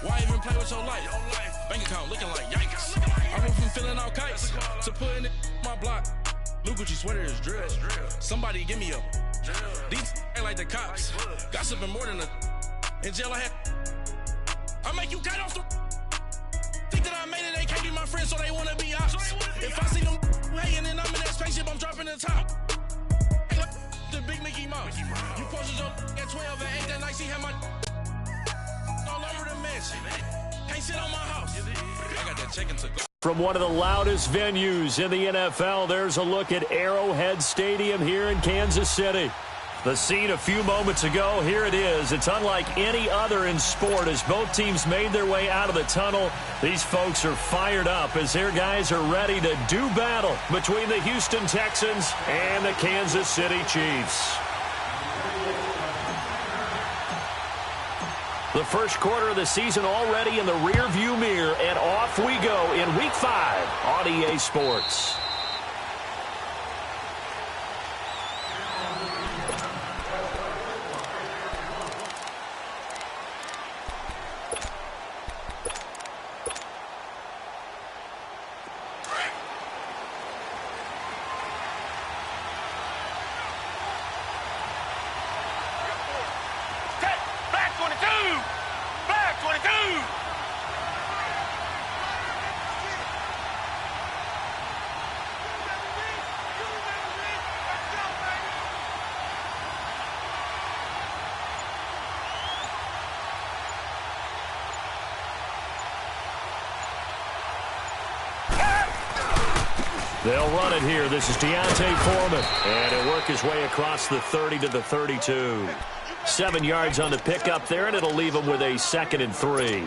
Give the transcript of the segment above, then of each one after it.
Why even play with your life? Bank account looking like yikes. I went from feeling all kites to putting it in my block. Blue Gucci sweater is drill. Somebody give me a. These ain't like the cops. Gossiping more than a. In jail I had. I make you cut off the. Think that I made it, they can't be my friends, so they wanna be ops. If I see them hating and I'm in that spaceship, I'm dropping the top. The big Mickey Mouse. You posted your at 12 and 8 that night, she had my all over the mansion. Can't sit on my house. I got that check into. From one of the loudest venues in the NFL, there's a look at Arrowhead Stadium here in Kansas City. The scene a few moments ago, here it is. It's unlike any other in sport as both teams made their way out of the tunnel. These folks are fired up as their guys are ready to do battle between the Houston Texans and the Kansas City Chiefs. The first quarter of the season already in the rearview mirror, and off we go in Week 5 on EA Sports. They'll run it here. This is Deontay Foreman. And he'll work his way across the 30 to the 32. 7 yards on the pickup there, and it'll leave him with a 2nd and 3.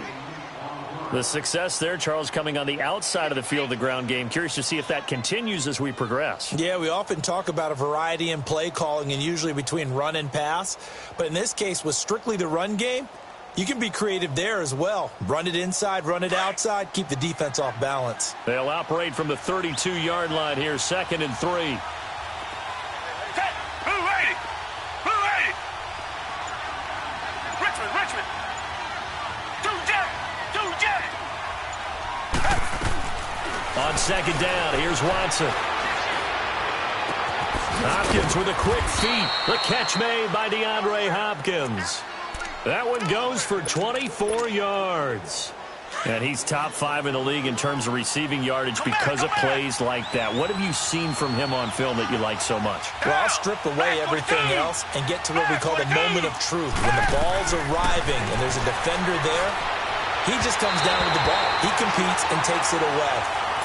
The success there, Charles, coming on the outside of the field, the ground game. Curious to see if that continues as we progress. Yeah, we often talk about a variety in play calling and usually between run and pass. But in this case, with strictly the run game, you can be creative there as well. Run it inside, run it outside, keep the defense off balance. They'll operate from the 32-yard line here, 2nd and 3. Richmond. Two jet. On 2nd down, here's Watson. Hopkins with a quick feet. The catch made by DeAndre Hopkins. That one goes for 24 yards. And he's top 5 in the league in terms of receiving yardage because of plays like that. What have you seen from him on film that you like so much? Well, I'll strip away everything else and get to what we call the moment of truth. When the ball's arriving and there's a defender there, he just comes down with the ball. He competes and takes it away.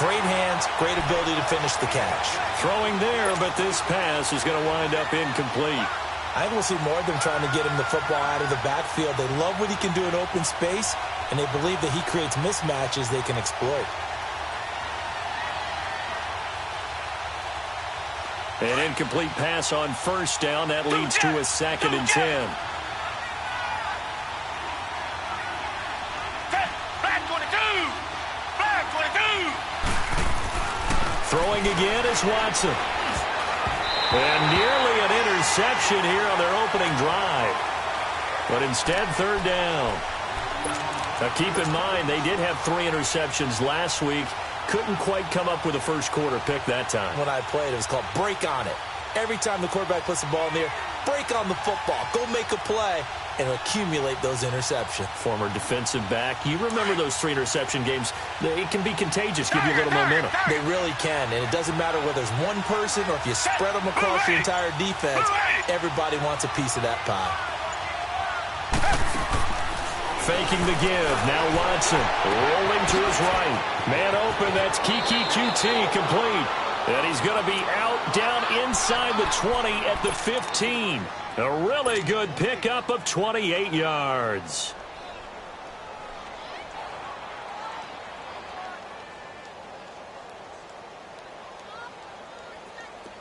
Great hands, great ability to finish the catch. Throwing there, but this pass is going to wind up incomplete. I think we'll see more of them trying to get him the football out of the backfield. They love what he can do in open space, and they believe that he creates mismatches they can exploit. An incomplete pass on 1st down. That leads to a 2nd and 10. Throwing again is Watson. And nearly an interception here on their opening drive. But instead, 3rd down. Now keep in mind, they did have 3 interceptions last week. Couldn't quite come up with a first quarter pick that time. When I played, it was called break on it. Every time the quarterback puts the ball in the air, break on the football. Go make a play and accumulate those interceptions. Former defensive back. You remember those 3 interception games. It can be contagious, give you a little momentum. They really can, and it doesn't matter whether it's one person or if you spread them across the entire defense. Everybody wants a piece of that pie. Faking the give. Now Watson rolling to his right. Man open. That's Kiki QT complete. And he's going to be out down inside the 20 at the 15. A really good pickup of 28 yards.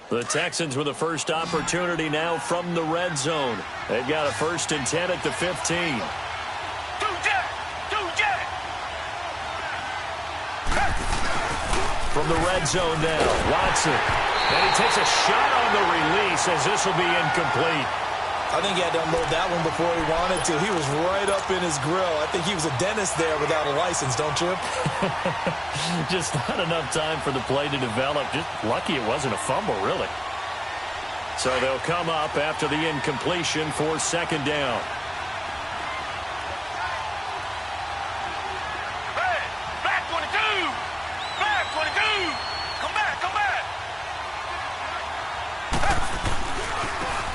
The Texans with the first opportunity now from the red zone. They've got a 1st and 10 at the 15. From the red zone now, Watson. And he takes a shot on the release as this will be incomplete. I think he had to unload that one before he wanted to. He was right up in his grill. I think he was a dentist there without a license, don't you? Just not enough time for the play to develop. Just lucky it wasn't a fumble, really. So they'll come up after the incompletion for second down. Hey, back 22! Back 22! Come back, come back!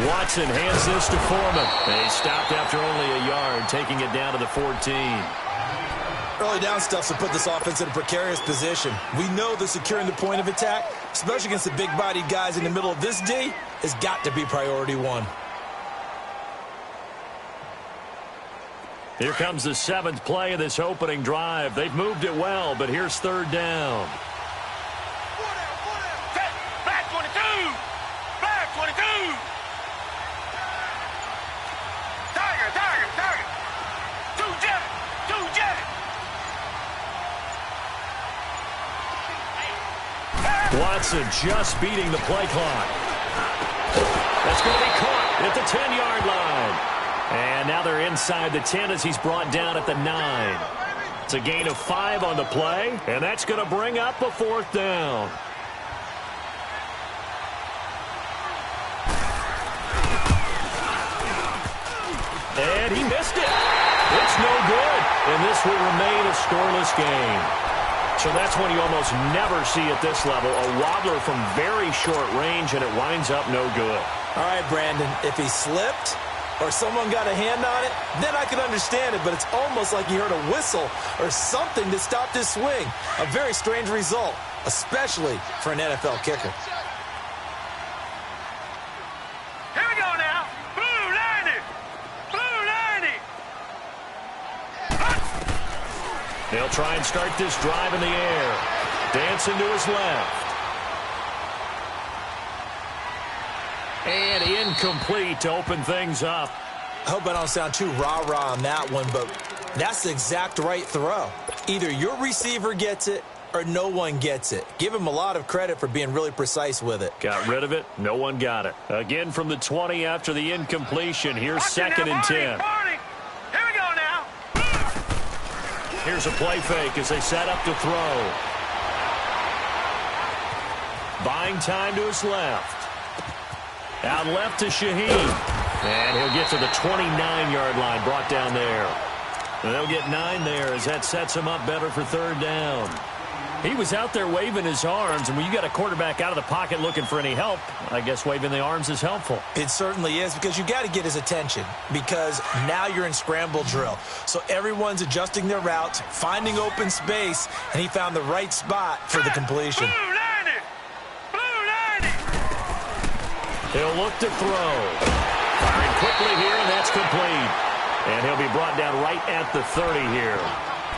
Watson hands this to Foreman. They stopped after only a yard, taking it down to the 14. Early down stuff to put this offense in a precarious position. We know that securing the point of attack, especially against the big-bodied guys in the middle of this D, has got to be priority one. Here comes the 7th play of this opening drive. They've moved it well, but here's third down. Back 22! Back 22! Tiger! Two jet! Watson just beating the play clock. That's going to be caught at the 10-yard line. And now they're inside the 10 as he's brought down at the 9. It's a gain of 5 on the play, and that's going to bring up a 4th down. And he missed it. It's no good, and this will remain a scoreless game. So that's when you almost never see at this level a wobbler from very short range, and it winds up no good. All right, Brandon, if he slipped or someone got a hand on it, then I could understand it, but it's almost like he heard a whistle or something that stopped his swing. A very strange result, especially for an NFL kicker. Here we go now. Blue 90! Blue 90! They'll try and start this drive in the air. Dancing to his left. And incomplete to open things up. I hope I don't sound too rah-rah on that one, but that's the exact right throw. Either your receiver gets it or no one gets it. Give him a lot of credit for being really precise with it. Got rid of it. No one got it. Again from the 20 after the incompletion. Here's second and 10. Here we go now. Here's a play fake as they set up to throw. Buying time to his left. Out left to Shaheen. And he'll get to the 29-yard line, brought down there. And they'll get 9 there as that sets him up better for third down. He was out there waving his arms, and when you got a quarterback out of the pocket looking for any help, I guess waving the arms is helpful. It certainly is, because you got to get his attention, because now you're in scramble drill. So everyone's adjusting their routes, finding open space, and he found the right spot for the completion. Blue 90! Blue 90! He'll look to throw. Firing quickly here, and that's complete. And he'll be brought down right at the 30 here.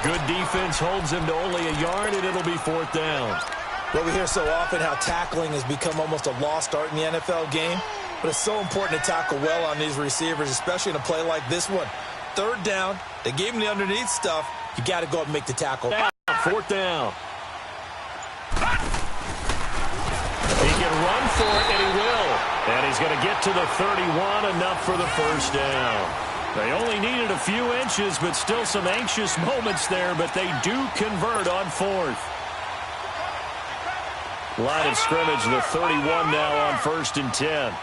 Good defense holds him to only a yard, and it'll be fourth down. Well, we hear so often how tackling has become almost a lost art in the NFL game, but it's so important to tackle well on these receivers, especially in a play like this one. Third down, they gave him the underneath stuff. You got to go up and make the tackle. Now, fourth down. He can run for it, and he will. And he's going to get to the 31, enough for the first down. They only needed a few inches, but still some anxious moments there, but they do convert on fourth. Line of scrimmage, the 31 now on 1st and 10.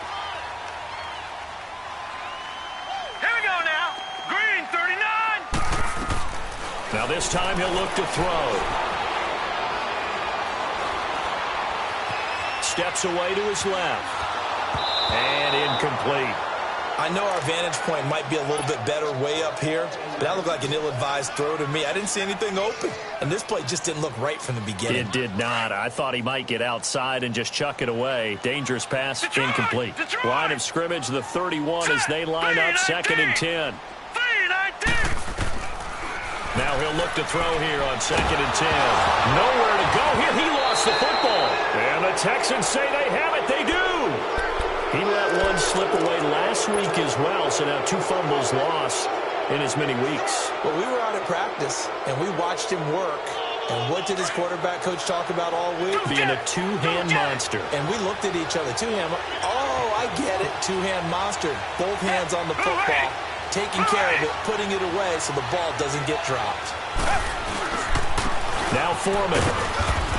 Here we go now. Green 39. Now this time he'll look to throw. Steps away to his left. And incomplete. I know our vantage point might be a little bit better way up here, but that looked like an ill-advised throw to me. I didn't see anything open, and this play just didn't look right from the beginning. It did not. I thought he might get outside and just chuck it away. Dangerous pass, incomplete. Line of scrimmage, the 31 as they line up 2nd and 10. Now he'll look to throw here on 2nd and 10. Nowhere to go here. He lost the football. And the Texans say they have it. They do. He let one slip away last week as well, so now 2 fumbles lost in as many weeks. Well, we were out at practice, and we watched him work. And what did his quarterback coach talk about all week? Being a two-hand monster. And we looked at each other. Two-hand. Oh, I get it. Two-hand monster. Both hands on the football. Taking care of it, putting it away so the ball doesn't get dropped. Now Foreman.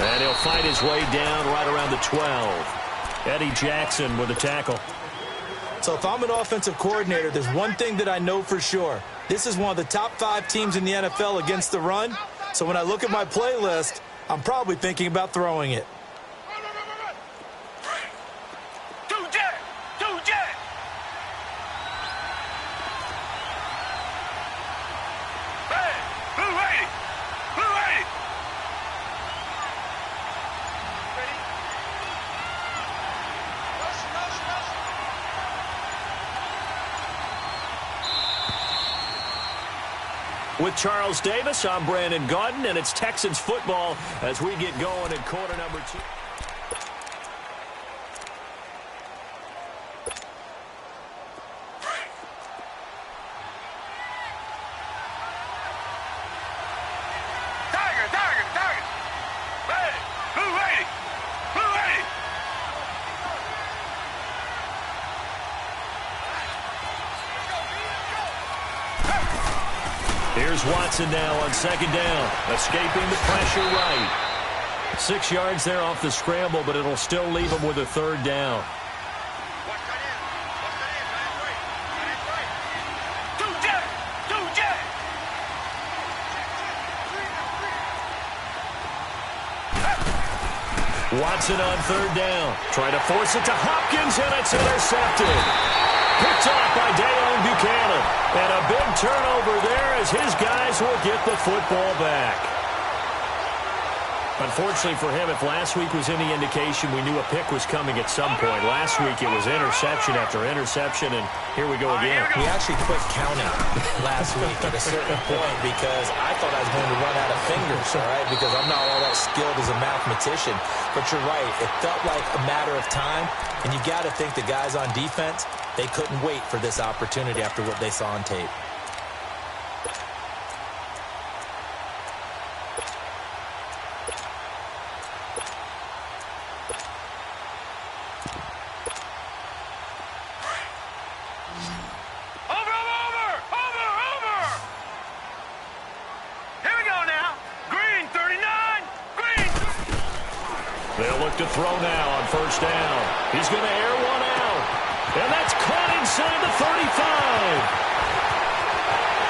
And he'll find his way down right around the 12. Eddie Jackson with a tackle. So if I'm an offensive coordinator, there's one thing that I know for sure. This is one of the top 5 teams in the NFL against the run. So when I look at my playlist, I'm probably thinking about throwing it. With Charles Davis, I'm Brandon Gaudin, and it's Texans football as we get going in quarter number 2. Here's Watson now on second down, escaping the pressure right. 6 yards there off the scramble, but it'll still leave him with a third down. Watson on third down, trying to force it to Hopkins, and it's intercepted. Picked off by Dayon Buchanan. And a big turnover there as his guys will get the football back. Unfortunately for him, if last week was any indication, we knew a pick was coming at some point. Last week it was interception after interception, and here we go again. We actually quit counting last week at a certain point because I thought I was going to run out of fingers, all right, because I'm not all that skilled as a mathematician. But you're right. It felt like a matter of time, and you got to think the guys on defense, they couldn't wait for this opportunity after what they saw on tape. They'll look to throw now on first down. He's going to air one out. And that's caught inside the 35.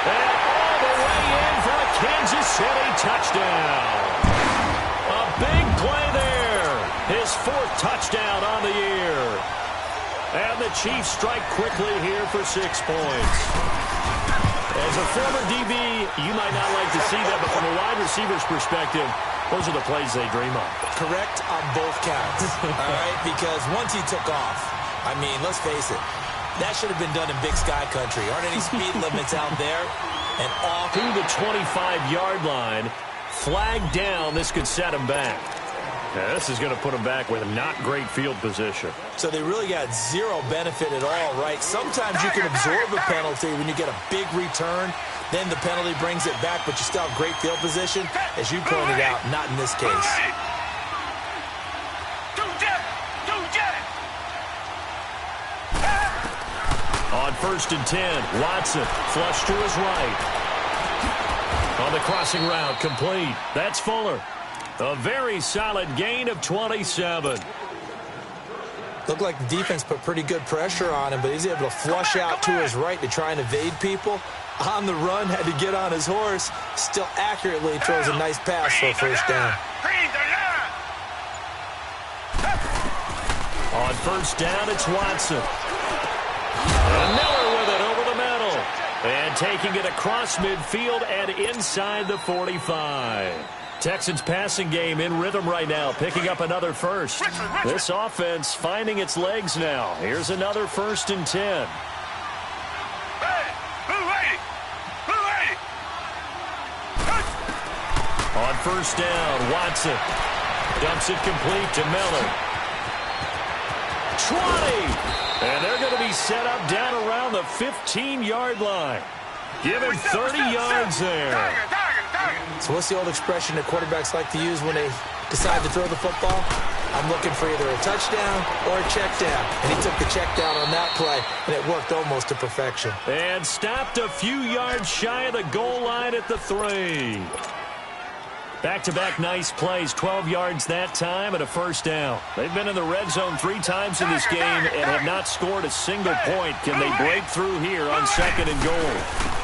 And all the way in for a Kansas City touchdown. A big play there. His 4th touchdown on the year. And the Chiefs strike quickly here for 6 points. As a former DB, you might not like to see that, but from a wide receiver's perspective, those are the plays they dream of. Correct on both counts, all right? Because once he took off, I mean, let's face it, that should have been done in Big Sky Country. Aren't any speed limits out there? And off to the 25-yard line, flagged down. This could set him back. Yeah, this is going to put him back with not great field position. So they really got zero benefit at all, right? Sometimes you can absorb a penalty when you get a big return. Then the penalty brings it back, but you still have great field position. As you pointed out, not in this case. On first and 10, Watson flush to his right. On the crossing route, complete. That's Fuller. A very solid gain of 27. Looked like the defense put pretty good pressure on him, but he's able to flush out to his right to try and evade people. On the run, had to get on his horse. Still accurately throws a nice pass for a first down. On first down, it's Watson. And Miller with it over the middle. And taking it across midfield and inside the 45. Texans passing game in rhythm right now, picking up another first. This offense finding its legs now. Here's another first and 10. On first down, Watson dumps it complete to Miller. 20! And they're going to be set up down around the 15-yard line. Give him 30 yards there. So what's the old expression that quarterbacks like to use when they decide to throw the football? I'm looking for either a touchdown or a check down. And he took the check down on that play, and it worked almost to perfection. And stopped a few yards shy of the goal line at the 3. Back-to-back nice plays, 12 yards that time and a first down. They've been in the red zone 3 times in this game and have not scored a single point. Can they break through here on 2nd and goal?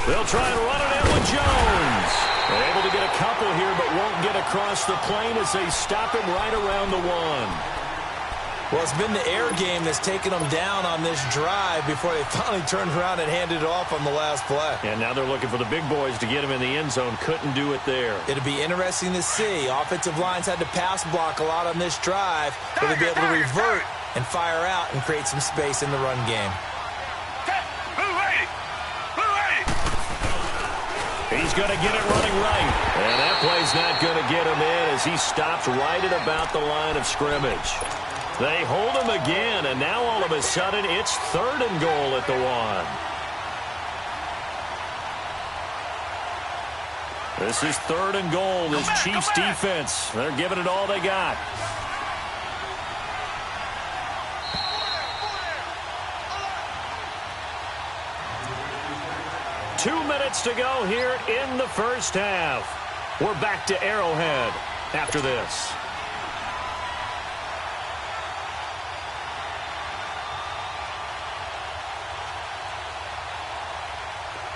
They'll try and run it in with Jones. They're able to get a couple here, but won't get across the plane as they stop him right around the 1. Well, it's been the air game that's taken them down on this drive before they finally turned around and handed it off on the last play. And now they're looking for the big boys to get him in the end zone. Couldn't do it there. It'll be interesting to see. Offensive lines had to pass block a lot on this drive, but they'll be able to revert and fire out and create some space in the run game. He's going to get it running right. And that play's not going to get him in as he stops right at about the line of scrimmage. They hold him again, and now all of a sudden it's 3rd and goal at the 1. This is 3rd and goal. This Chiefs defense, they're giving it all they got. Two minutes to go here in the first half. We're back to Arrowhead after this.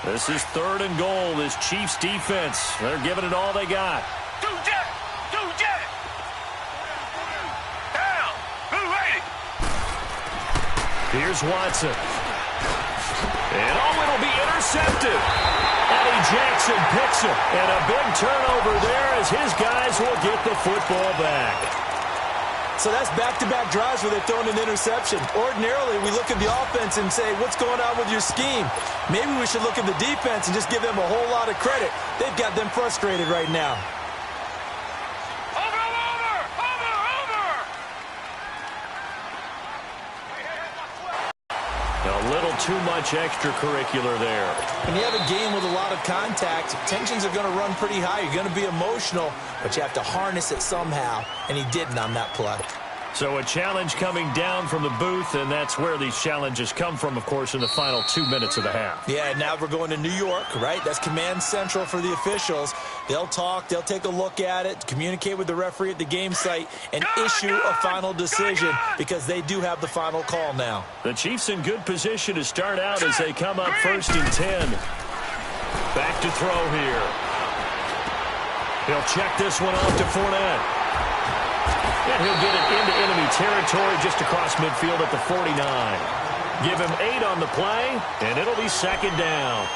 This is 3rd and goal. This Chiefs defense, they're giving it all they got. Two jet. Down. Here's Watson. And it'll be intercepted. Eddie Jackson picks it. And a big turnover there as his guys will get the football back. So that's back-to-back drives where they've thrown an interception. Ordinarily, we look at the offense and say, what's going on with your scheme? Maybe we should look at the defense and just give them a whole lot of credit. They've got them frustrated right now. Over. A little too much extracurricular there. When you have a game with a lot of contact, tensions are going to run pretty high. You're going to be emotional, but you have to harness it somehow, and he didn't on that play. So a challenge coming down from the booth, and that's where these challenges come from, of course, in the final 2 minutes of the half. Yeah, now we're going to New York, right? That's command central for the officials. They'll talk, they'll take a look at it, communicate with the referee at the game site, and issue a final decision because they do have the final call now. The Chiefs in good position to start out as they come up 1st and 10. Back to throw here. He'll check this one off to Fournette. And he'll get it into enemy territory just across midfield at the 49. Give him 8 on the play, and it'll be 2nd down.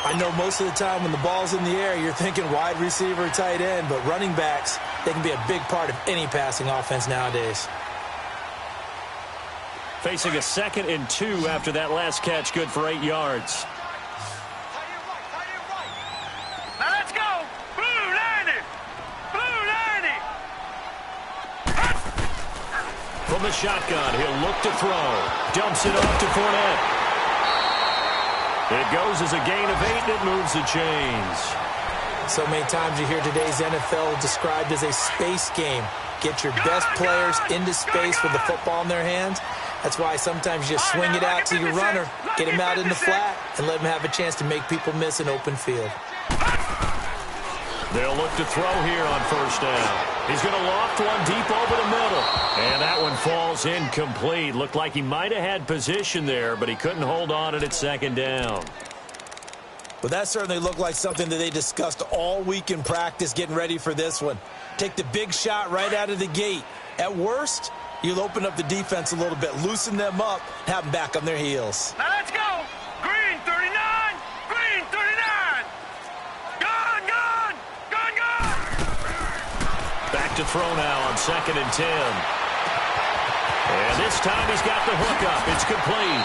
I know most of the time when the ball's in the air, you're thinking wide receiver, tight end, but running backs, they can be a big part of any passing offense nowadays. Facing a 2nd and 2 after that last catch, good for 8 yards. Now let's go. Blue 90. From the shotgun, he'll look to throw. Dumps it off to Fournette. It goes as a gain of 8, and it moves the chains. So many times you hear today's NFL described as a space game. Get your best players into space with the football in their hands. That's why sometimes you just swing it out to your runner, get him out in the flat, and let him have a chance to make people miss an open field. They'll look to throw here on 1st down. He's going to loft one deep over the middle. And that one falls incomplete. Looked like he might have had position there, but he couldn't hold on it at 2nd down. Well, that certainly looked like something that they discussed all week in practice getting ready for this one. Take the big shot right out of the gate. At worst, you'll open up the defense a little bit, loosen them up, have them back on their heels. Now let's go. Green 39. Green 39. Gone. Back to throw now on 2nd and 10. And this time he's got the hook up. It's complete.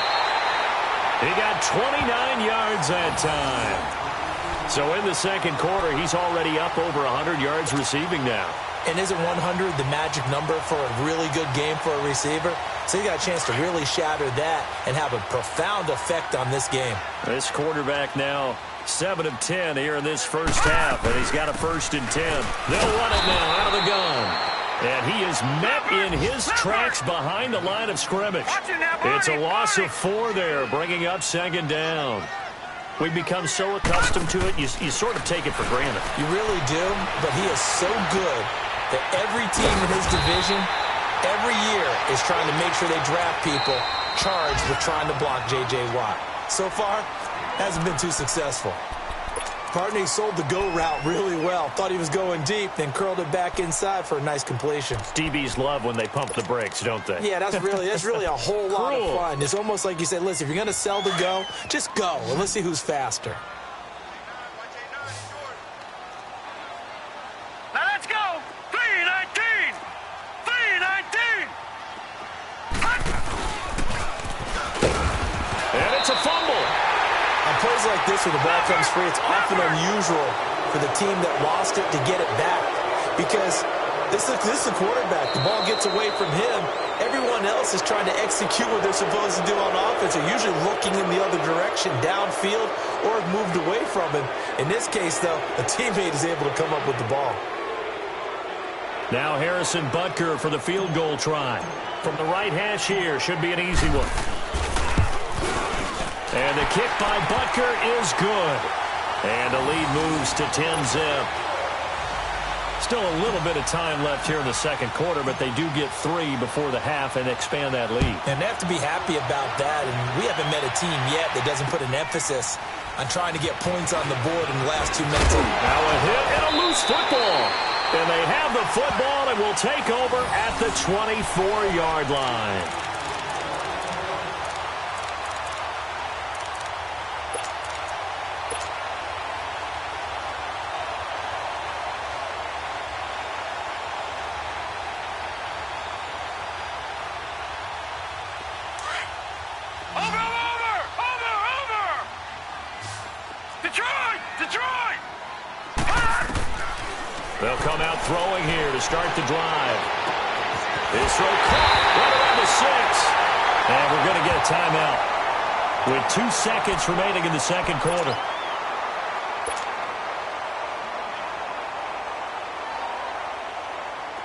He got 29 yards that time. So in the 2nd quarter, he's already up over 100 yards receiving now. And isn't 100 the magic number for a really good game for a receiver? So he got a chance to really shatter that and have a profound effect on this game. This quarterback now 7 of 10 here in this first half, and he's got a 1st and 10. They'll run it now out of the gun. And he is met in his tracks behind the line of scrimmage. It's a loss of 4 there, bringing up second down. We've become so accustomed to it, you sort of take it for granted. You really do, but he is so good that every team in his division, every year, is trying to make sure they draft people charged with trying to block J.J. Watt. So far, hasn't been too successful. Partney sold the go route really well. Thought he was going deep, then curled it back inside for a nice completion. DBs love when they pump the brakes, don't they? Yeah, that's really a whole lot of fun. It's almost like you said, listen, if you're going to sell the go, just go, and let's see who's faster. Now let's go. 319. 319. And it's a fumble. On plays like this where the ball comes free, it's often unusual for the team that lost it to get it back because this is a quarterback. The ball gets away from him. Everyone else is trying to execute what they're supposed to do on offense. They're usually looking in the other direction, downfield, or moved away from him. In this case, though, a teammate is able to come up with the ball. Now Harrison Butker for the field goal try. From the right hash here, should be an easy one. And the kick by Butker is good. And the lead moves to 10-zip. Still a little bit of time left here in the second quarter, but they do get 3 before the half and expand that lead. And they have to be happy about that. And we haven't met a team yet that doesn't put an emphasis on trying to get points on the board in the last 2 minutes. Now a hit and a loose football. And they have the football and will take over at the 24-yard line. They'll come out throwing here to start the drive. This throw caught right around the 6. And we're going to get a timeout with 2 seconds remaining in the second quarter.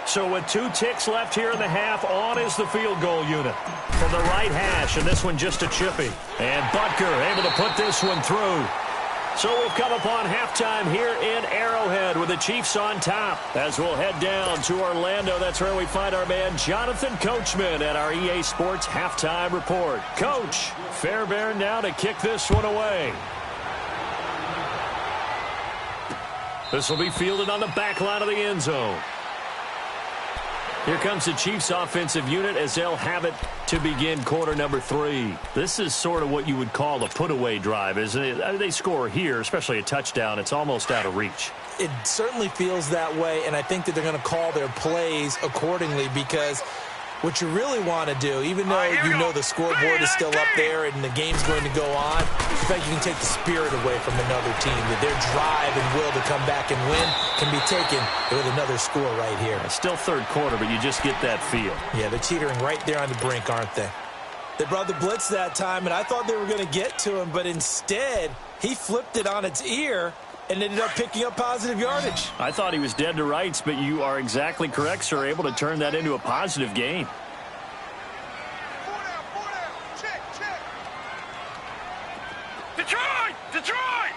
So with 2 ticks left here in the half, on is the field goal unit. From the right hash, and this one just a chippy. And Butker able to put this one through. So we've come upon halftime here in Arrowhead with the Chiefs on top. As we'll head down to Orlando, that's where we find our man Jonathan Coachman at our EA Sports Halftime Report. Coach, Fairbairn now to kick this one away. This will be fielded on the back line of the end zone. Here comes the Chiefs offensive unit as they'll have it to begin quarter number 3. This is sort of what you would call a put-away drive, isn't it? They score here, especially a touchdown. It's almost out of reach. It certainly feels that way, and I think that they're going to call their plays accordingly because what you really want to do, even though you know the scoreboard is still up there and the game's going to go on, in fact, you can take the spirit away from another team, that their drive and will to come back and win can be taken with another score right here. It's still third quarter, but you just get that feel. Yeah, they're teetering right there on the brink, aren't they? They brought the blitz that time, and I thought they were going to get to him, but instead, he flipped it on its ear and ended up picking up positive yardage. I thought he was dead to rights, but you are exactly correct, sir, able to turn that into a positive gain. Detroit!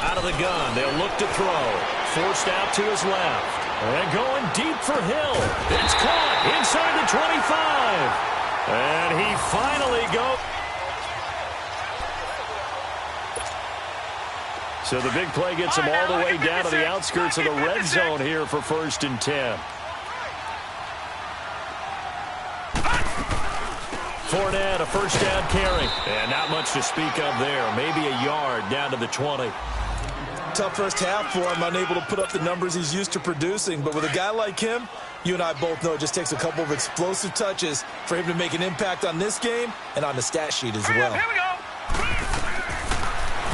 Out of the gun, they'll look to throw. Forced out to his left. And going deep for Hill. It's caught inside the 25. And he finally goes. So the big play gets him all the way down to the outskirts of the red zone here for 1st and 10. Fournette, a first down carry. And not much to speak of there. Maybe a yard down to the 20. Tough first half for him, unable to put up the numbers he's used to producing. But with a guy like him, you and I both know it just takes a couple of explosive touches for him to make an impact on this game and on the stat sheet as well. Here we go.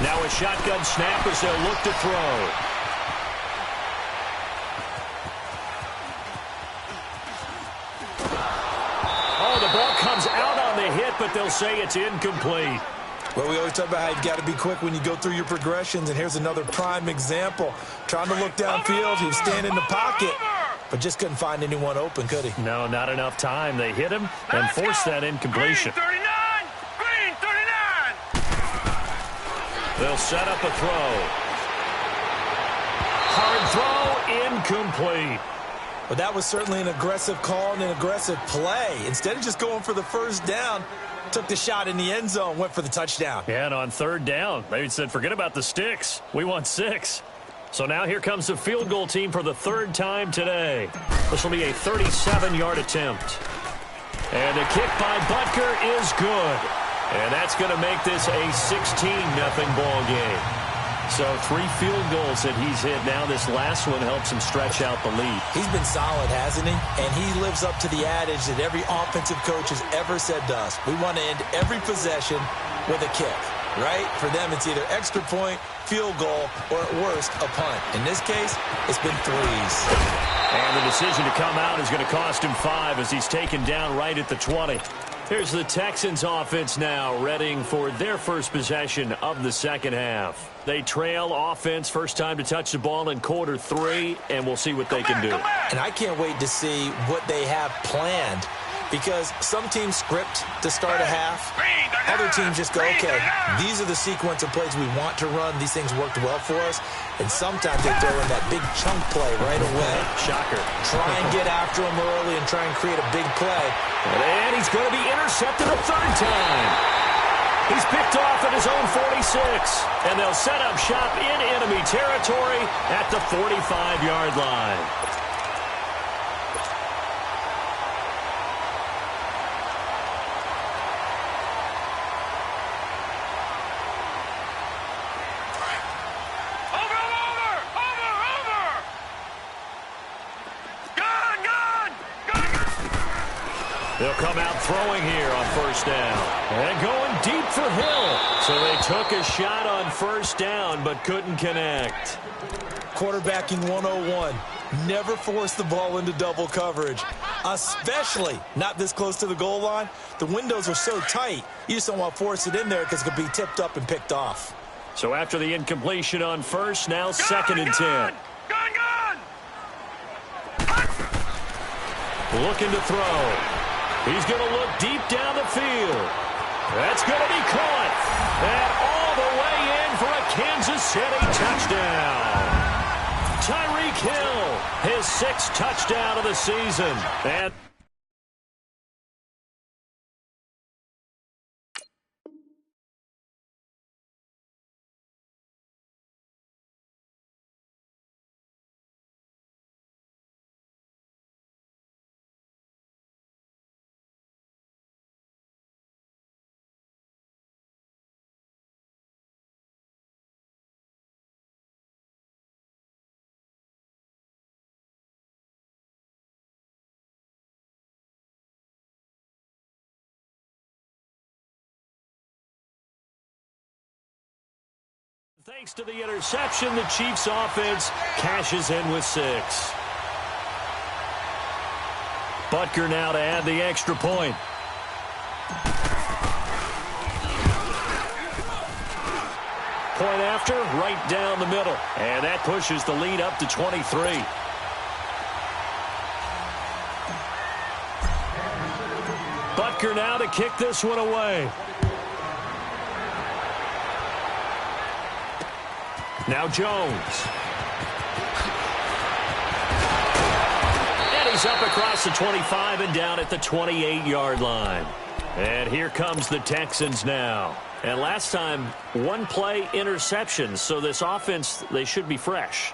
Now a shotgun snap as they'll look to throw. Oh, the ball comes out on the hit, but they'll say it's incomplete. Well, we always talk about how you've got to be quick when you go through your progressions, and here's another prime example. Trying to look downfield, he was standing in the pocket, but just couldn't find anyone open, could he? No, not enough time. They hit him and forced that incompletion. Green 39! Green 39! They'll set up a throw. Hard throw, incomplete. But that was certainly an aggressive call and an aggressive play. Instead of just going for the first down, took the shot in the end zone, went for the touchdown. Yeah, and on third down, they said, forget about the sticks. We want 6. So now here comes the field goal team for the third time today. This will be a 37-yard attempt. And the kick by Butker is good. And that's going to make this a 16-0 ball game. So 3 field goals that he's hit now. This last one helps him stretch out the lead. He's been solid, hasn't he? And he lives up to the adage that every offensive coach has ever said to us. We want to end every possession with a kick, right? For them, it's either extra point, field goal, or at worst, a punt. In this case, it's been 3s. And the decision to come out is going to cost him 5 as he's taken down right at the 20. Here's the Texans offense now, readying for their first possession of the second half. They trail offense, first time to touch the ball in quarter 3, and we'll see what they can do. And I can't wait to see what they have planned, because some teams script to start a half. Other teams just go, okay, these are the sequence of plays we want to run. These things worked well for us. And sometimes they throw in that big chunk play right away. Shocker. Try and get after him early and try and create a big play. And he's going to be intercepted a third time. He's picked off at his own 46. And they'll set up shop in enemy territory at the 45-yard line. They'll come out throwing here on first down. And going deep for Hill. So they took a shot on first down but couldn't connect. Quarterbacking 101. Never force the ball into double coverage, especially not this close to the goal line. The windows are so tight, you just don't want to force it in there because it could be tipped up and picked off. So after the incompletion on first, now second and 10. Looking to throw. He's going to look deep down the field. That's going to be caught. And all the way in for a Kansas City touchdown. Tyreek Hill, his 6th touchdown of the season. And thanks to the interception, the Chiefs offense cashes in with 6. Butker now to add the extra point. Point after, right down the middle. And that pushes the lead up to 23. Butker now to kick this one away. Now Jones. And he's up across the 25 and down at the 28-yard line. And here comes the Texans now. And last time, 1 play interception. So this offense, they should be fresh.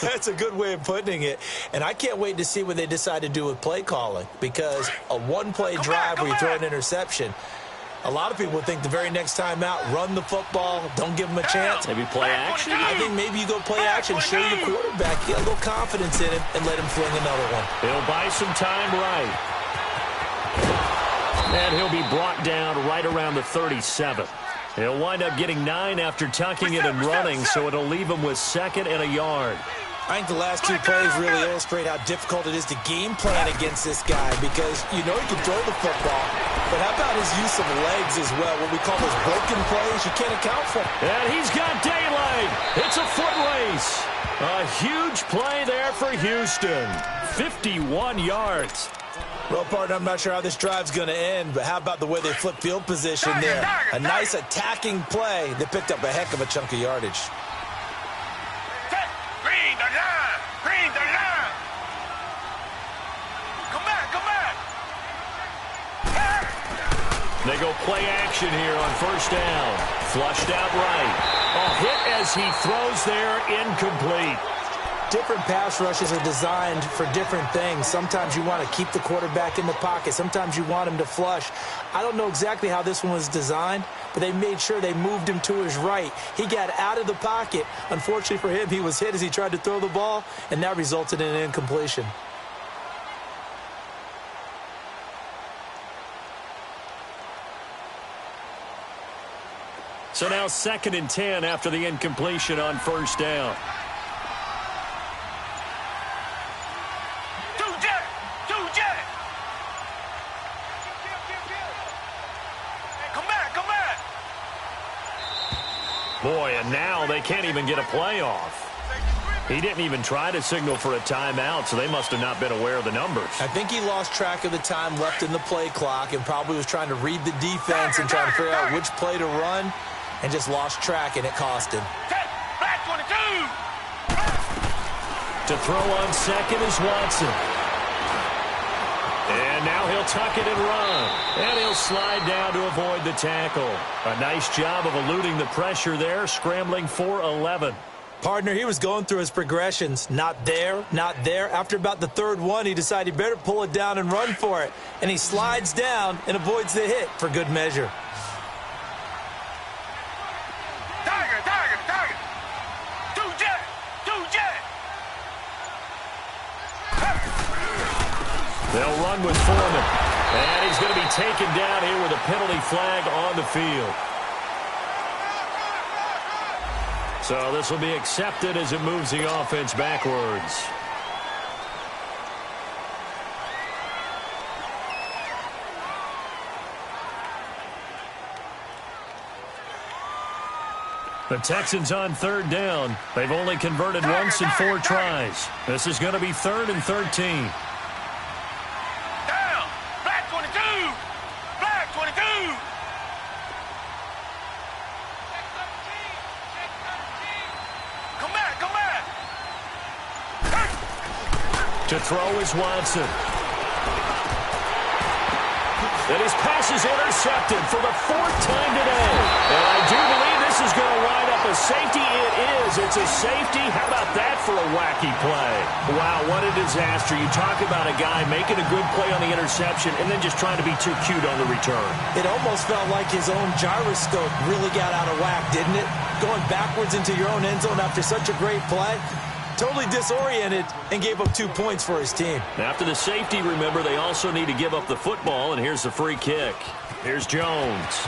That's a good way of putting it. And I can't wait to see what they decide to do with play calling. Because a 1-play drive where you throw an interception, a lot of people think the very next time out, run the football, don't give them a chance. Maybe play action? I think maybe you go play action, show your quarterback, get a little confidence in him, and let him fling another one. He'll buy some time right. And he'll be brought down right around the 37. He'll wind up getting 9 after tucking it and running, so it'll leave him with 2nd and a yard. I think the last 2 plays really illustrate how difficult it is to game plan against this guy, because you know he can throw the football, but how about his use of legs as well, what we call those broken plays you can't account for. And he's got daylight. It's a foot race. A huge play there for Houston. 51 yards. Well, partner, I'm not sure how this drive's going to end, but how about the way they flip field position there? A nice attacking play that picked up a heck of a chunk of yardage. Green, the line! Green, the line! Come back, come back! They go play action here on first down. Flushed out right. A hit as he throws there, incomplete. Different pass rushes are designed for different things. Sometimes you want to keep the quarterback in the pocket. Sometimes you want him to flush. I don't know exactly how this one was designed, but they made sure they moved him to his right. He got out of the pocket. Unfortunately for him, he was hit as he tried to throw the ball, and that resulted in an incompletion. So now 2nd and 10 after the incompletion on first down. Two jet! Come back, come back! Boy, and now they can't even get a play off. He didn't even try to signal for a timeout, so they must have not been aware of the numbers. I think he lost track of the time left in the play clock and probably was trying to read the defense and trying to figure out which play to run, and just lost track, and it cost him. Black 22! To throw on second is Watson. And now he'll tuck it and run. And he'll slide down to avoid the tackle. A nice job of eluding the pressure there, scrambling for 11. Partner, he was going through his progressions. Not there, not there. After about the third one, he decided he better pull it down and run for it. And he slides down and avoids the hit for good measure. Tiger! Two jet! They'll run with Foreman. And he's going to be taken down here with a penalty flag on the field. So this will be accepted as it moves the offense backwards. The Texans on third down. They've only converted once in 4 tries. This is going to be 3rd and 13. Down! Black 22! Black 22! Come back! To throw is Watson. And his pass is intercepted for the 4th time today. And I do believe this is going to wind up a safety. It is. It's a safety. How about that for a wacky play? Wow, what a disaster. You talk about a guy making a good play on the interception and then just trying to be too cute on the return. It almost felt like his own gyroscope really got out of whack, didn't it? Going backwards into your own end zone after such a great play. Totally disoriented and gave up 2 points for his team. After the safety, remember, they also need to give up the football, and here's the free kick. Here's Jones.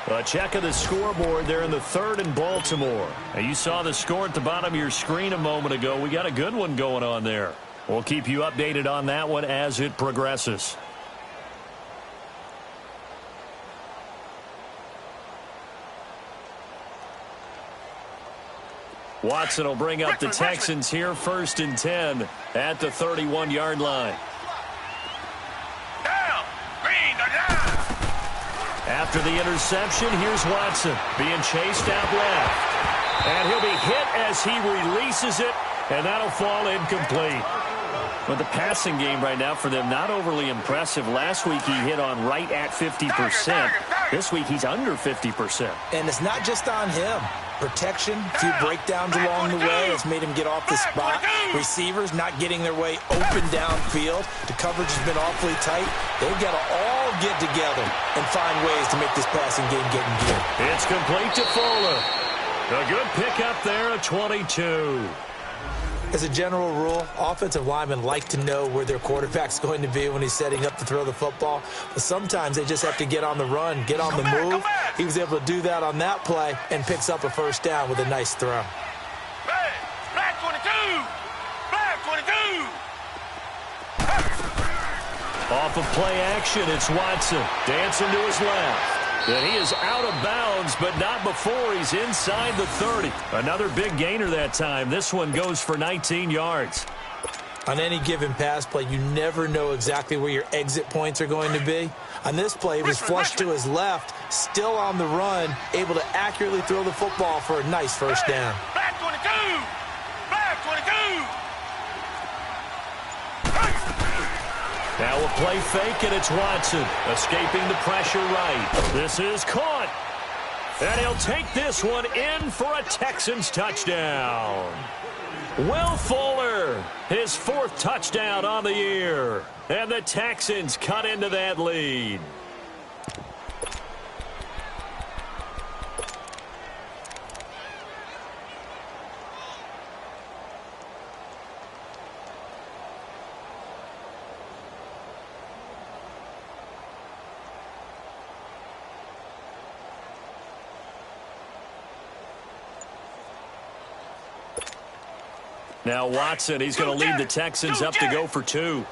A check of the scoreboard there in the 3rd and Baltimore. Now, you saw the score at the bottom of your screen a moment ago. We got a good one going on there. We'll keep you updated on that one as it progresses. Watson will bring up the Texans here 1st and 10 at the 31-yard line. Down! Green, the line! After the interception, here's Watson being chased out left. And he'll be hit as he releases it, and that'll fall incomplete. But the passing game right now for them, not overly impressive. Last week he hit on right at 50%. This week he's under 50%. And it's not just on him. Protection, a few breakdowns along the way has made him get off the spot. Receivers not getting their way open downfield. The coverage has been awfully tight. They've got to all get together and find ways to make this passing game get in gear. It's complete to Fuller. A good pickup there at 22. As a general rule, offensive linemen like to know where their quarterback's going to be when he's setting up to throw the football. But sometimes they just have to get on the run, get on the move. He was able to do that on that play and picks up a first down with a nice throw. Black 22! Black 22! Off of play action, it's Watson. Dancing to his left. And he is out of bounds, but not before he's inside the 30. Another big gainer that time. This one goes for 19 yards. On any given pass play, you never know exactly where your exit points are going to be. On this play, he was flushed to his left, still on the run, able to accurately throw the football for a nice first down. Back 22! Back 22! Now a play fake, and it's Watson escaping the pressure right. This is caught. And he'll take this one in for a Texans touchdown. Will Fuller, his 4th touchdown on the year. And the Texans cut into that lead. Now Watson, he's going to lead the Texans up to go for 2.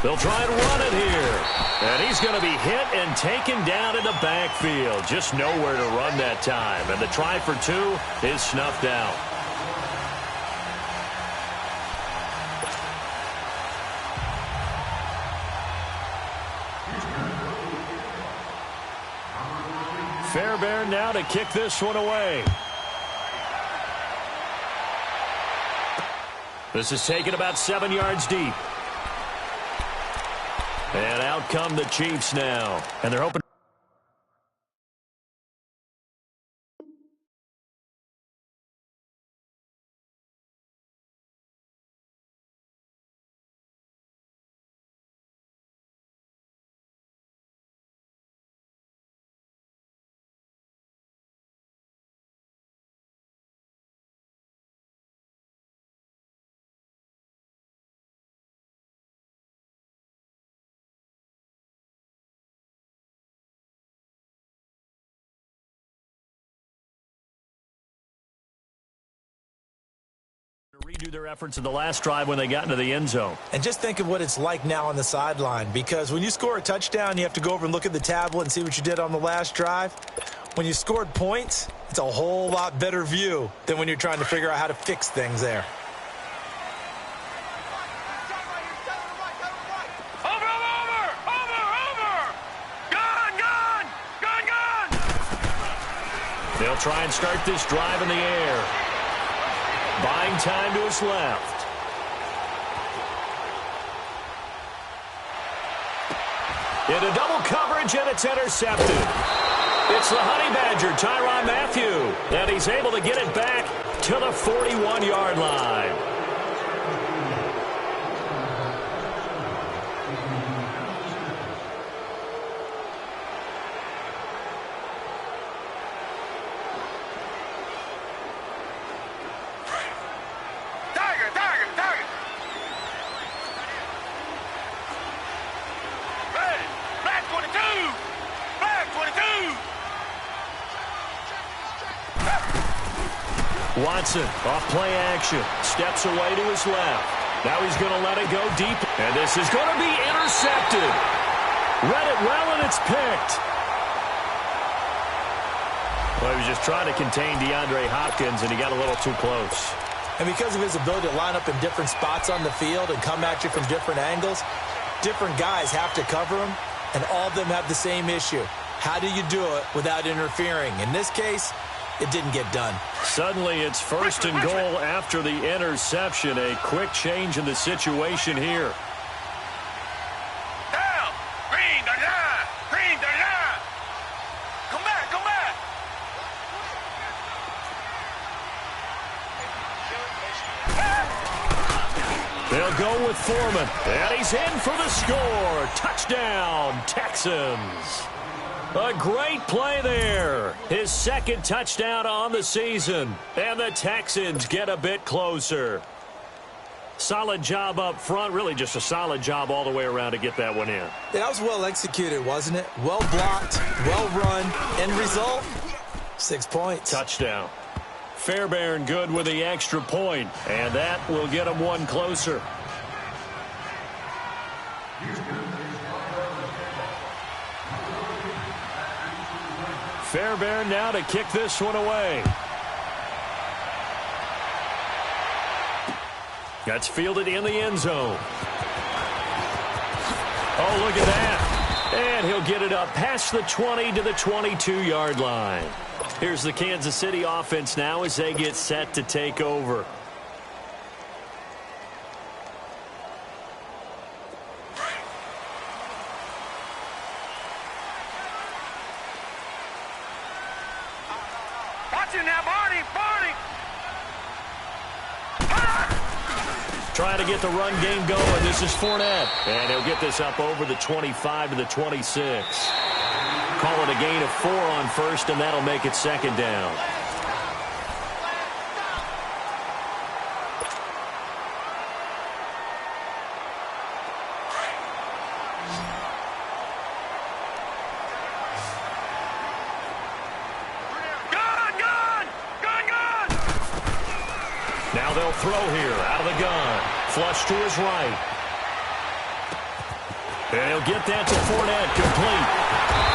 They'll try and run it here. And he's going to be hit and taken down in the backfield. Just nowhere to run that time. And the try for 2 is snuffed out. Fairbairn now to kick this one away. This is taken about 7 yards deep. And out come the Chiefs now. And they're hoping. Redo their efforts in the last drive when they got into the end zone. And just think of what it's like now on the sideline, because when you score a touchdown, you have to go over and look at the tablet and see what you did on the last drive. When you scored points, it's a whole lot better view than when you're trying to figure out how to fix things there. They'll try and start this drive in the air. Buying time to his left. Into double coverage, and it's intercepted. It's the Honey Badger, Tyrann Mathieu, and he's able to get it back to the 41-yard line. Watson, off play action, steps away to his left. Now he's going to let it go deep, and this is going to be intercepted. Read it well, and it's picked. Well, he was just trying to contain DeAndre Hopkins, and he got a little too close. And because of his ability to line up in different spots on the field and come at you from different angles, different guys have to cover him, and all of them have the same issue. How do you do it without interfering? In this case, it didn't get done. Suddenly, it's 1st and goal after the interception. A quick change in the situation here. Down! Green 39! Green 39! Come back, come back! They'll go with Foreman, and he's in for the score. Touchdown, Texans. A great play there. His 2nd touchdown on the season. And the Texans get a bit closer. Solid job up front. Really just a solid job all the way around to get that one in. Yeah, that was well executed, wasn't it? Well blocked, well run. End result, 6 points. Touchdown. Fairbairn good with the extra point. And that will get him one closer. Fairbairn now to kick this one away. That's fielded in the end zone. Oh, look at that. And he'll get it up past the 20 to the 22-yard line. Here's the Kansas City offense now as they get set to take over. Watch him now, Barney! Trying to get the run game going. This is Fournette. And he'll get this up over the 25 to the 26. Call it a gain of 4 on first, and that'll make it second down. Now they'll throw here out of the gun. Flush to his right. And he'll get that to Fournette, complete.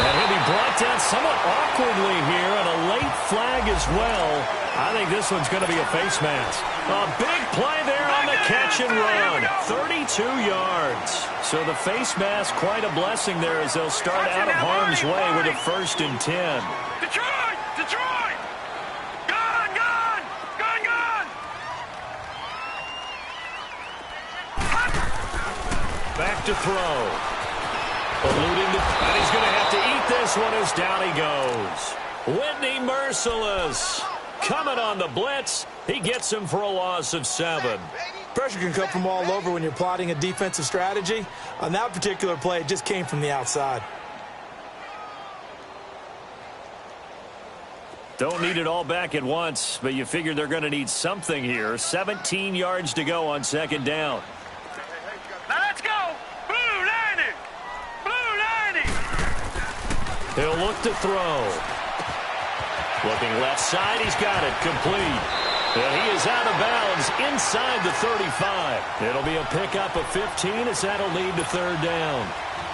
And he'll be brought down somewhat awkwardly here, and a late flag as well. I think this one's going to be a face mask. A big play there on the catch and run. 32 yards. So the face mask, quite a blessing there as they'll start out of harm's way with a 1st and 10. Detroit! Detroit! Gun! Back to throw. Alluding to, and he's going to have to eat this one as down he goes. Whitney Merciless coming on the blitz. He gets him for a loss of 7. Pressure can come from all over when you're plotting a defensive strategy. On that particular play, it just came from the outside. Don't need it all back at once, but you figure they're going to need something here. 17 yards to go on second down. Now let's go! Blue 90! Blue 90! He'll look to throw. Looking left side, he's got it, complete. And he is out of bounds inside the 35. It'll be a pickup of 15 as that'll lead to third down.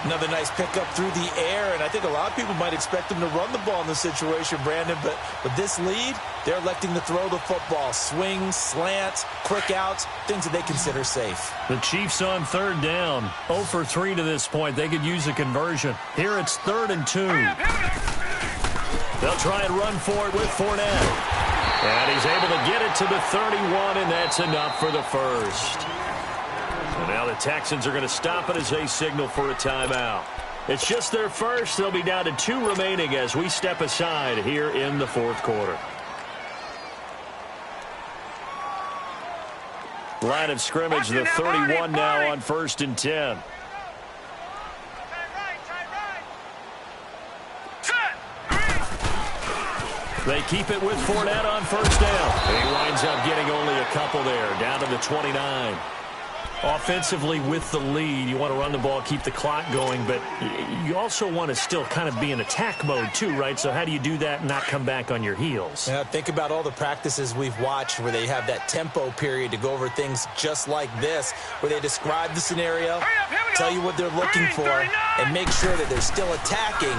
Another nice pickup through the air, and I think a lot of people might expect them to run the ball in this situation, Brandon, but with this lead, they're electing to throw the football. Swings, slants, quick outs, things that they consider safe. The Chiefs on third down. 0 for 3 to this point. They could use a conversion. Here it's 3rd and 2. They'll try and run for it with Fournette. And he's able to get it to the 31, and that's enough for the first. And now the Texans are going to stop it as they signal for a timeout. It's just their first. They'll be down to 2 remaining as we step aside here in the 4th quarter. Line of scrimmage, the 31 now on 1st and 10. They keep it with Fournette on first down. He winds up getting only a couple there, down to the 29. Offensively with the lead, you want to run the ball, keep the clock going, but you also want to still kind of be in attack mode too, right? So how do you do that and not come back on your heels? Yeah, think about all the practices we've watched where they have that tempo period to go over things just like this, where they describe the scenario, tell you what they're looking for, and make sure that they're still attacking,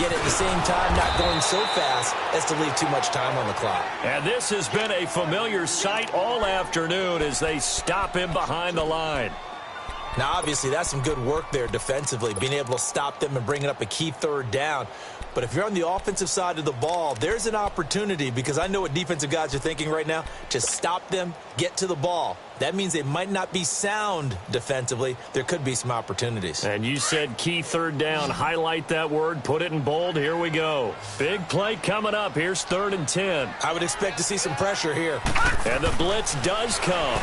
yet at the same time not going so fast as to leave too much time on the clock. And this has been a familiar sight all afternoon as they stop him behind the line. Now, obviously, that's some good work there defensively, being able to stop them and bringing up a key 3rd down. But if you're on the offensive side of the ball, there's an opportunity, because I know what defensive guys are thinking right now, to stop them, get to the ball. That means they might not be sound defensively. There could be some opportunities. And you said key 3rd down. Highlight that word. Put it in bold. Here we go. Big play coming up. Here's 3rd and 10. I would expect to see some pressure here. And the blitz does come.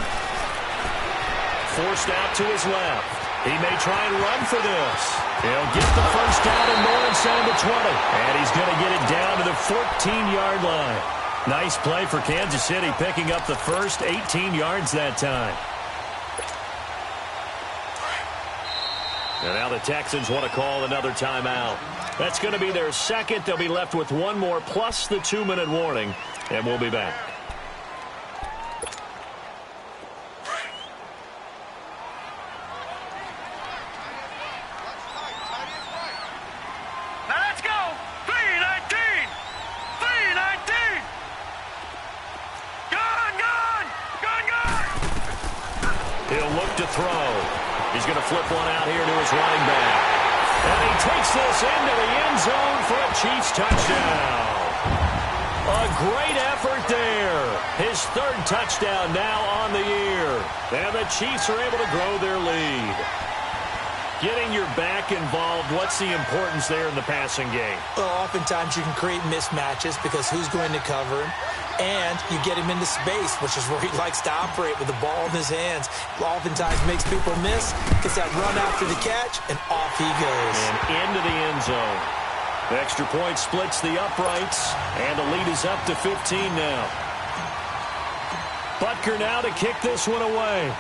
Forced out to his left. He may try and run for this. He'll get the first down and more inside the 20. And he's going to get it down to the 14-yard line. Nice play for Kansas City, picking up the first 18 yards that time. And now the Texans want to call another timeout. That's going to be their second. They'll be left with one more plus the 2-minute warning. And we'll be back. Now let's go! 3:19! flip one out here to his running back. And he takes this into the end zone for a Chiefs touchdown. A great effort there. His third touchdown now on the year. And the Chiefs are able to grow their lead. Getting your back involved, what's the importance there in the passing game? Well, oftentimes you can create mismatches because who's going to cover him? And you get him into space, which is where he likes to operate with the ball in his hands. Oftentimes makes people miss, gets that run after the catch, and off he goes. And into the end zone. The extra point splits the uprights, and the lead is up to 15 now. Butker now to kick this one away.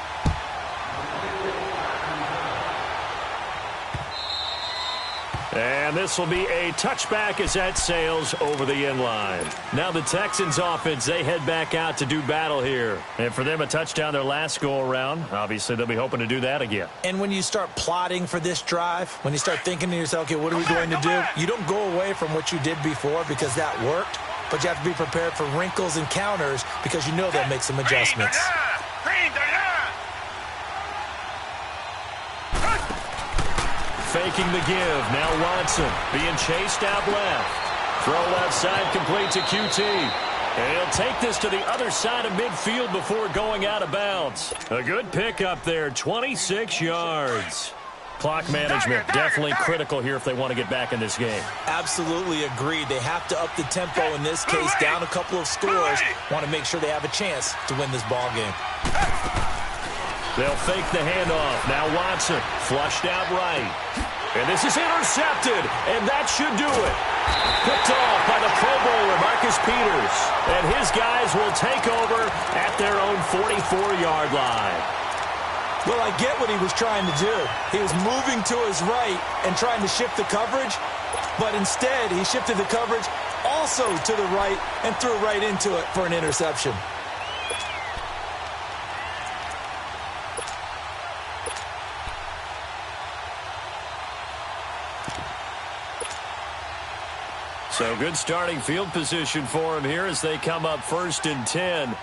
And this will be a touchback as that sails over the end line. Now the Texans offense, they head back out to do battle here. And for them, a touchdown their last go-around. Obviously, they'll be hoping to do that again. And when you start plotting for this drive, when you start thinking to yourself, okay, what are we going to do? You don't go away from what you did before because that worked. But you have to be prepared for wrinkles and counters because you know they'll make some adjustments. Faking the give. Now Watson being chased out left. Throw left side complete to QT. And he'll take this to the other side of midfield before going out of bounds. A good pickup there, 26 yards. Clock management definitely critical here if they want to get back in this game. Absolutely agreed. They have to up the tempo in this case, down a couple of scores. Want to make sure they have a chance to win this ball game. They'll fake the handoff. Now Watson flushed out right. And this is intercepted, and that should do it. Picked off by the Pro Bowler, Marcus Peters. And his guys will take over at their own 44-yard line. Well, I get what he was trying to do. He was moving to his right and trying to shift the coverage, but instead he shifted the coverage also to the right and threw right into it for an interception. So good starting field position for him here as they come up 1st and 10.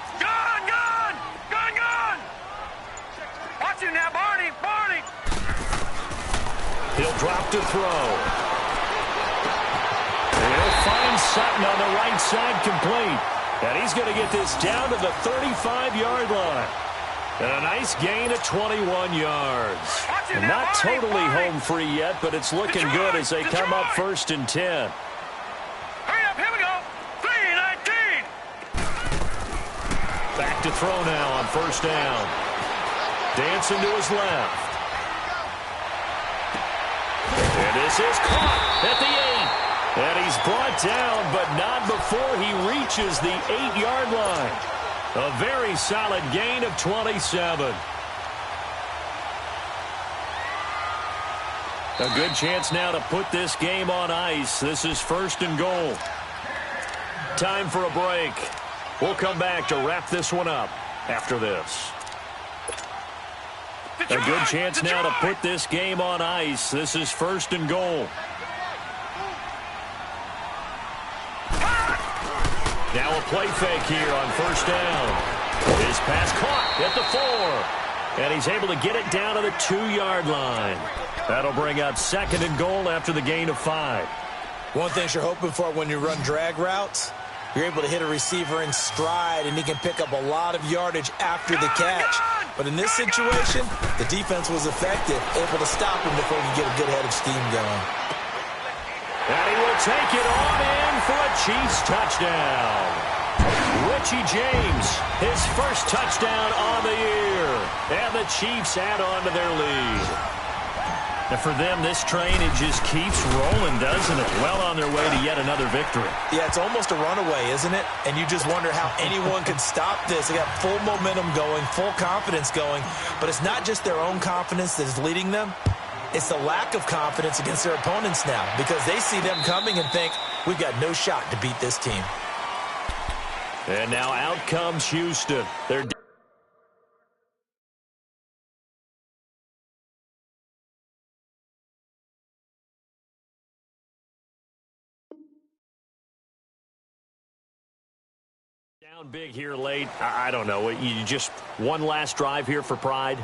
Watch him now, Barney. He'll drop to throw. And he'll find Sutton on the right side complete. And he's going to get this down to the 35-yard line. And a nice gain of 21 yards. And not totally home free yet, but it's looking good as they come up 1st and 10. Back to throw now on 1st down. Dancing to his left. And this is caught at the 8. And he's brought down, but not before he reaches the 8-yard line. A very solid gain of 27. A good chance now to put this game on ice. This is 1st and goal. Time for a break. We'll come back to wrap this one up after this. A good chance now to put this game on ice. This is 1st and goal. Now a play fake here on 1st down. His pass caught at the 4. And he's able to get it down to the 2-yard line. That'll bring up 2nd and goal after the gain of 5. One thing you're hoping for when you run drag routes, you're able to hit a receiver in stride, and he can pick up a lot of yardage after the catch. But in this situation, the defense was effective, able to stop him before he could get a good head of steam going. And he will take it on in for a Chiefs touchdown. Richie James, his first touchdown on the year. And the Chiefs add on to their lead. And for them, this train, it just keeps rolling, doesn't it? Well on their way to yet another victory. Yeah, it's almost a runaway, isn't it? And you just wonder how anyone could stop this. They got full momentum going, full confidence going. But it's not just their own confidence that is leading them. It's the lack of confidence against their opponents now because they see them coming and think, we've got no shot to beat this team. And now out comes Houston. They're down big here late. I don't know. You just one last drive here for pride?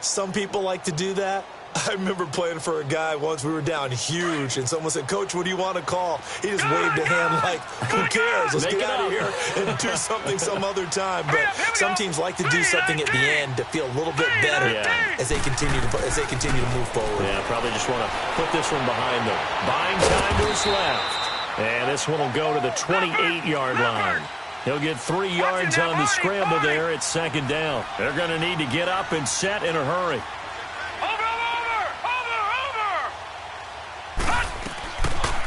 Some people like to do that. I remember playing for a guy once. We were down huge, and someone said, "Coach, what do you want to call?" He just waved a hand like, "Who cares? Let's get out of here and do something some other time." But some teams like to do something at the end to feel a little bit better as they continue to move forward. Yeah, probably just want to put this one behind them. Buying time to his left. And this one will go to the 28-yard line. He'll get 3 yards on the scramble there at second down. They're going to need to get up and set in a hurry.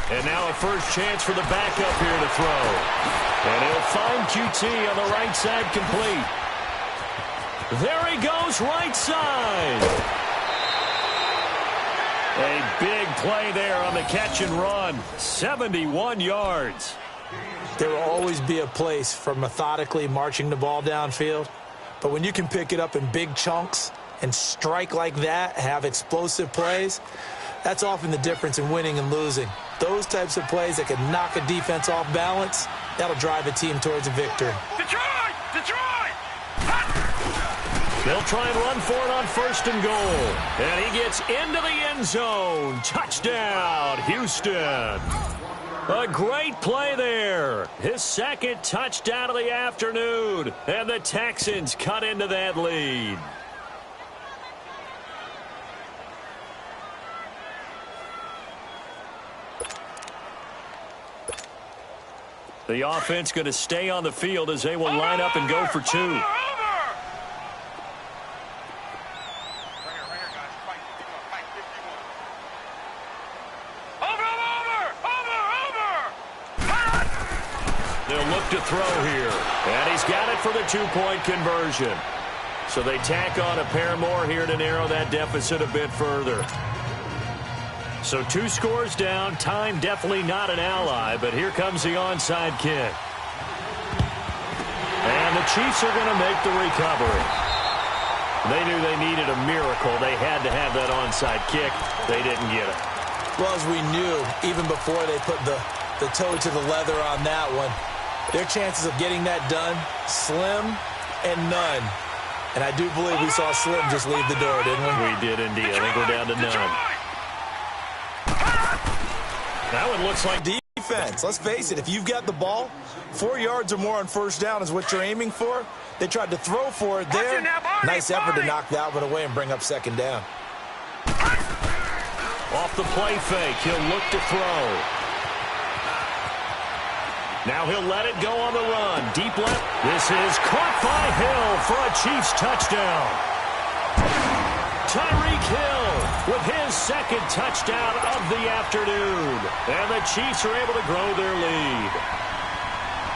And now a first chance for the backup here to throw. And he'll find QT on the right side complete. There he goes, right side. A big play there on the catch and run. 71 yards. There will always be a place for methodically marching the ball downfield. But when you can pick it up in big chunks and strike like that, have explosive plays, that's often the difference in winning and losing. Those types of plays that can knock a defense off balance, that'll drive a team towards a victory. Detroit! Detroit! They'll try and run for it on first and goal. And he gets into the end zone. Touchdown, Houston. A great play there. His second touchdown of the afternoon. And the Texans cut into that lead. The offense going to stay on the field as they will line up and go for 2. They'll look to throw here. And he's got it for the 2-point conversion. So they tack on a pair more here to narrow that deficit a bit further. So 2 scores down. Time definitely not an ally, but here comes the onside kick. And the Chiefs are going to make the recovery. They knew they needed a miracle. They had to have that onside kick. They didn't get it. Well, as we knew, even before they put the toe to the leather on that one, their chances of getting that done, slim and none. And I do believe we saw Slim just leave the door, didn't we? We did indeed. I think we're down to none. That one looks like defense. Let's face it, if you've got the ball, 4 yards or more on first down is what you're aiming for. They tried to throw for it there. Nice effort to knock that one away and bring up second down. Off the play fake, he'll look to throw. Now he'll let it go on the run. Deep left. This is caught by Hill for a Chiefs touchdown. Tyreek Hill with his second touchdown of the afternoon. And the Chiefs are able to grow their lead.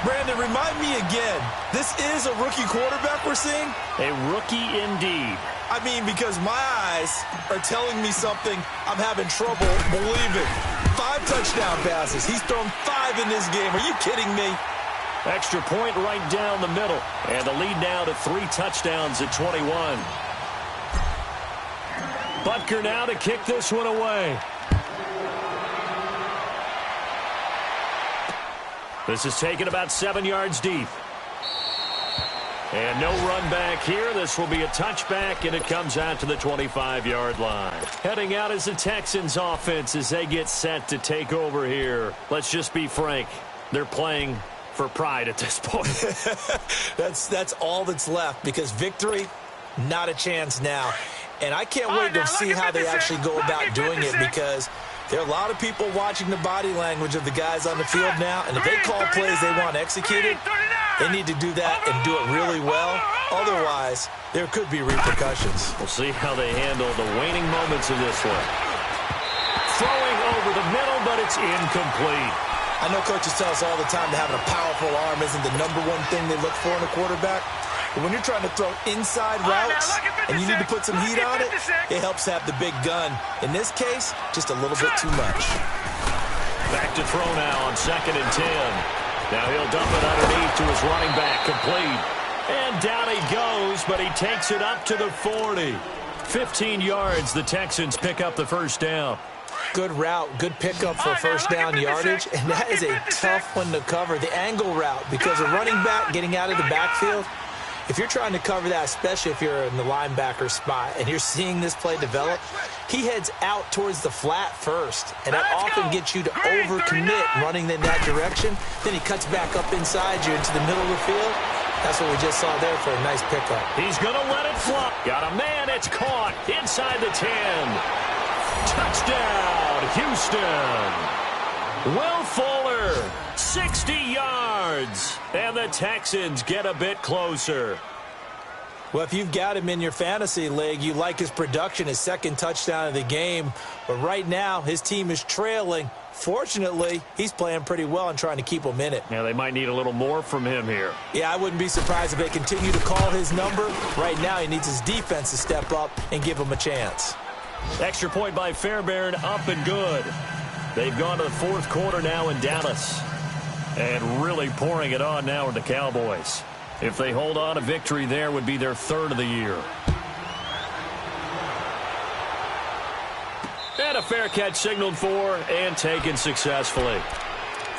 Brandon, remind me again, this is a rookie quarterback we're seeing? A rookie indeed. I mean, because my eyes are telling me something I'm having trouble believing. 5 touchdown passes. He's thrown 5 in this game. Are you kidding me? Extra point right down the middle. And the lead now to 3 touchdowns at 21. Butker now to kick this one away. This is taken about 7 yards deep. And no run back here. This will be a touchback, and it comes out to the 25-yard line. Heading out is the Texans offense as they get set to take over here. Let's just be frank. They're playing for pride at this point. That's all that's left, because victory, not a chance now. And I can't wait to see how they actually go about doing it, because there are a lot of people watching the body language of the guys on the field now, and if they call plays they want executed, they need to do that and do it really well. Otherwise, there could be repercussions. We'll see how they handle the waning moments of this one. Throwing over the middle, but it's incomplete. I know coaches tell us all the time that having a powerful arm isn't the #1 thing they look for in a quarterback. But when you're trying to throw inside routes and you need to put some heat on it, it helps have the big gun. In this case, just a little bit too much. Back to throw now on 2nd and 10. Now he'll dump it underneath to his running back, complete. And down he goes, but he takes it up to the 40. 15 yards, the Texans pick up the first down. Good route, good pickup for first down yardage, and that is a tough one to cover. The angle route, because a running back getting out of the backfield, If you're trying to cover that, especially if you're in the linebacker spot and you're seeing this play develop, he heads out towards the flat first, and that often gets you to overcommit running in that direction. Then he cuts back up inside you into the middle of the field. That's what we just saw there for a nice pickup. He's going to let it fly. Got a man. It's caught inside the 10. Touchdown, Houston. Will Fuller, 60 yards, and the Texans get a bit closer. Well, if you've got him in your fantasy league, you like his production, his second touchdown of the game. But right now, his team is trailing. Fortunately, he's playing pretty well and trying to keep them in it. Yeah, they might need a little more from him here. Yeah, I wouldn't be surprised if they continue to call his number. Right now, he needs his defense to step up and give him a chance. Extra point by Fairbairn, up and good. They've gone to the fourth quarter now in Dallas. And really pouring it on now with the Cowboys. If they hold on, a victory there would be their third of the year. And a fair catch signaled for and taken successfully.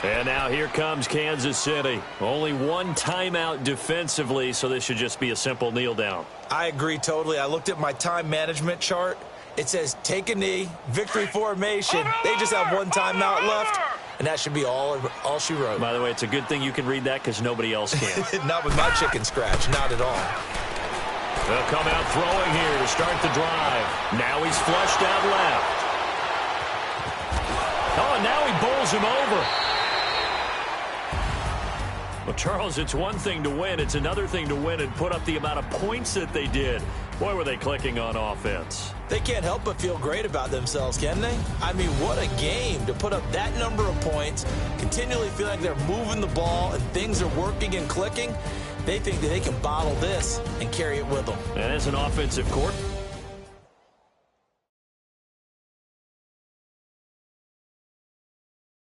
And now here comes Kansas City. Only one timeout defensively, so this should just be a simple kneel down. I agree totally. I looked at my time management chart. It says take a knee, victory formation. They just have one timeout left, and that should be all she wrote. By the way, it's a good thing you can read that because nobody else can. Not with my chicken scratch, not at all. They'll come out throwing here to start the drive. Now he's flushed out left. Oh, and now he bowls him over. Well, Charles, it's one thing to win. It's another thing to win and put up the amount of points that they did. Boy, were they clicking on offense. They can't help but feel great about themselves, can they? I mean, what a game to put up that number of points, continually feel like they're moving the ball and things are working and clicking. They think that they can bottle this and carry it with them. And as an offensive court,